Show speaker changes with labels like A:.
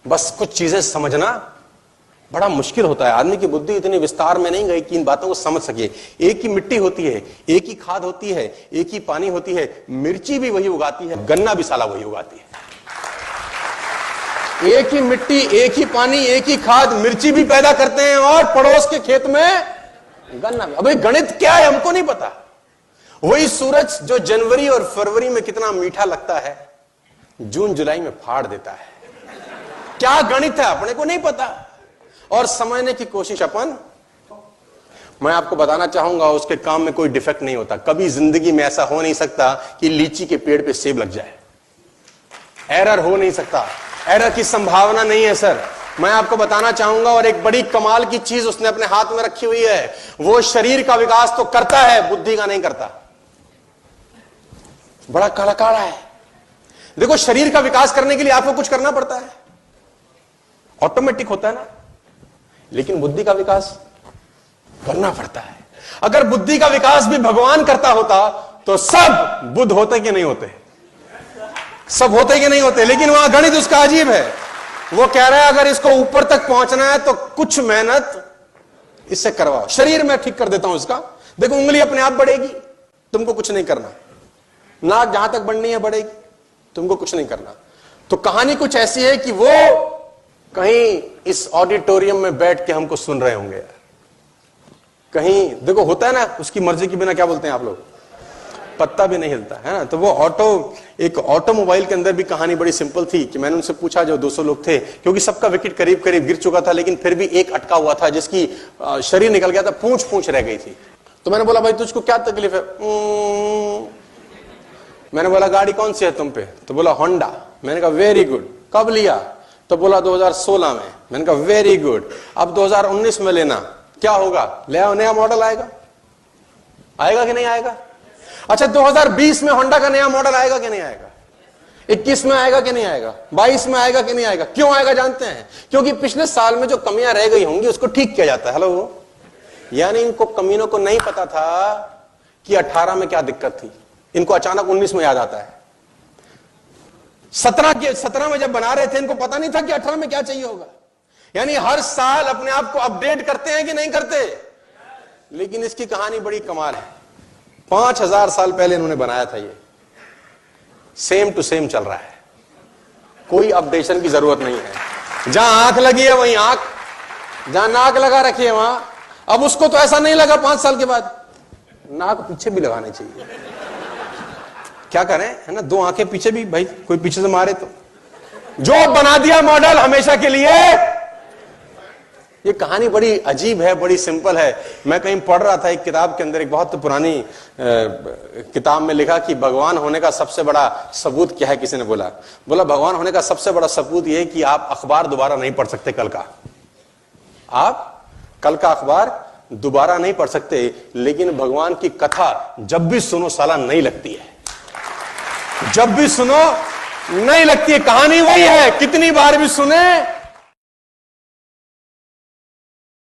A: बस कुछ चीजें समझना बड़ा मुश्किल होता है। आदमी की बुद्धि इतनी विस्तार में नहीं गई कि इन बातों को समझ सके। एक ही मिट्टी होती है, एक ही खाद होती है, एक ही पानी होती है, मिर्ची भी वही उगाती है, गन्ना भी साला वही उगाती है। एक ही मिट्टी, एक ही पानी, एक ही खाद, मिर्ची भी पैदा करते हैं और पड़ोस के खेत में गन्ना भी। अबे गणित क्या है हमको नहीं पता। वही सूरज जो जनवरी और फरवरी में कितना मीठा लगता है, जून जुलाई में फाड़ देता है। क्या गणित है अपने को नहीं पता और समझने की कोशिश अपन। मैं आपको बताना चाहूंगा उसके काम में कोई डिफेक्ट नहीं होता। कभी जिंदगी में ऐसा हो नहीं सकता कि लीची के पेड़ पे सेब लग जाए। एरर हो नहीं सकता, एरर की संभावना नहीं है सर। मैं आपको बताना चाहूंगा और एक बड़ी कमाल की चीज उसने अपने हाथ में रखी हुई है। वो शरीर का विकास तो करता है, बुद्धि का नहीं करता। बड़ा काला है। देखो शरीर का विकास करने के लिए आपको कुछ करना पड़ता है, ऑटोमेटिक होता है ना, लेकिन बुद्धि का विकास करना पड़ता है। अगर बुद्धि का विकास भी भगवान करता होता तो सब बुद्ध होते कि नहीं होते? सब होते कि नहीं होते? लेकिन वहां गणित उसका अजीब है। वो कह रहा है अगर इसको ऊपर तक पहुंचना है तो कुछ मेहनत इससे करवाओ। शरीर में ठीक कर देता हूं इसका, देखो उंगली अपने आप बढ़ेगी, तुमको कुछ नहीं करना। नाक जहां तक बढ़नी है बढ़ेगी, तुमको कुछ नहीं करना। तो कहानी कुछ ऐसी है कि वो कहीं इस ऑडिटोरियम में बैठ के हमको सुन रहे होंगे यार। कहीं देखो होता है ना, उसकी मर्जी के बिना क्या बोलते हैं आप लोग, पत्ता भी नहीं हिलता है ना। तो वो एक ऑटोमोबाइल के अंदर भी कहानी बड़ी सिंपल थी कि मैंने उनसे पूछा, जो 200 लोग थे, क्योंकि सबका विकेट करीब करीब गिर चुका था, लेकिन फिर भी एक अटका हुआ था जिसकी शरीर निकल गया था, पूंछ रह गई थी। तो मैंने बोला भाई तुझको क्या तकलीफ है? मैंने बोला गाड़ी कौन सी है तुम पे? तो बोला होंडा। मैंने कहा वेरी गुड, कब लिया? तो बोला 2016 में। मैंने कहा वेरी गुड, अब 2019 में लेना, क्या होगा? ले आओ, नया मॉडल आएगा। आएगा कि नहीं आएगा? अच्छा 2020 में होंडा का नया मॉडल आएगा कि नहीं आएगा? 21 में आएगा कि नहीं आएगा? 22 में आएगा कि नहीं आएगा? क्यों आएगा जानते हैं? क्योंकि पिछले साल में जो कमियां रह गई होंगी उसको ठीक किया जाता है। हेलो, यानी इनको कमीनों को नहीं पता था कि 18 में क्या दिक्कत थी, इनको अचानक 19 में याद आता है। 17 में जब बना रहे थे इनको पता नहीं था कि 18 में क्या चाहिए होगा। यानी हर साल अपने आप को अपडेट करते हैं कि नहीं करते? लेकिन इसकी कहानी बड़ी कमाल है। 5000 साल पहले इन्होंने बनाया था, ये सेम टू सेम चल रहा है, कोई अपडेशन की जरूरत नहीं है। जहां आंख लगी है वहीं आंख, जहां नाक लगा रखी है वहां। अब उसको तो ऐसा नहीं लगा 5 साल के बाद, नाक पीछे भी लगानी चाहिए। क्या करें, है ना, 2 आंखें पीछे भी, भाई कोई पीछे से मारे तो। जो बना दिया मॉडल हमेशा के लिए। ये कहानी बड़ी अजीब है, बड़ी सिंपल है। मैं कहीं पढ़ रहा था एक किताब के अंदर, एक बहुत पुरानी किताब में लिखा कि भगवान होने का सबसे बड़ा सबूत क्या है। किसी ने बोला भगवान होने का सबसे बड़ा सबूत यह है कि आप अखबार दोबारा नहीं पढ़ सकते कल का। आप कल का अखबार दोबारा नहीं पढ़ सकते, लेकिन भगवान की कथा जब भी सुनो साला नहीं लगती है, जब भी सुनो नहीं लगती है। कहानी वही है, कितनी बार भी सुने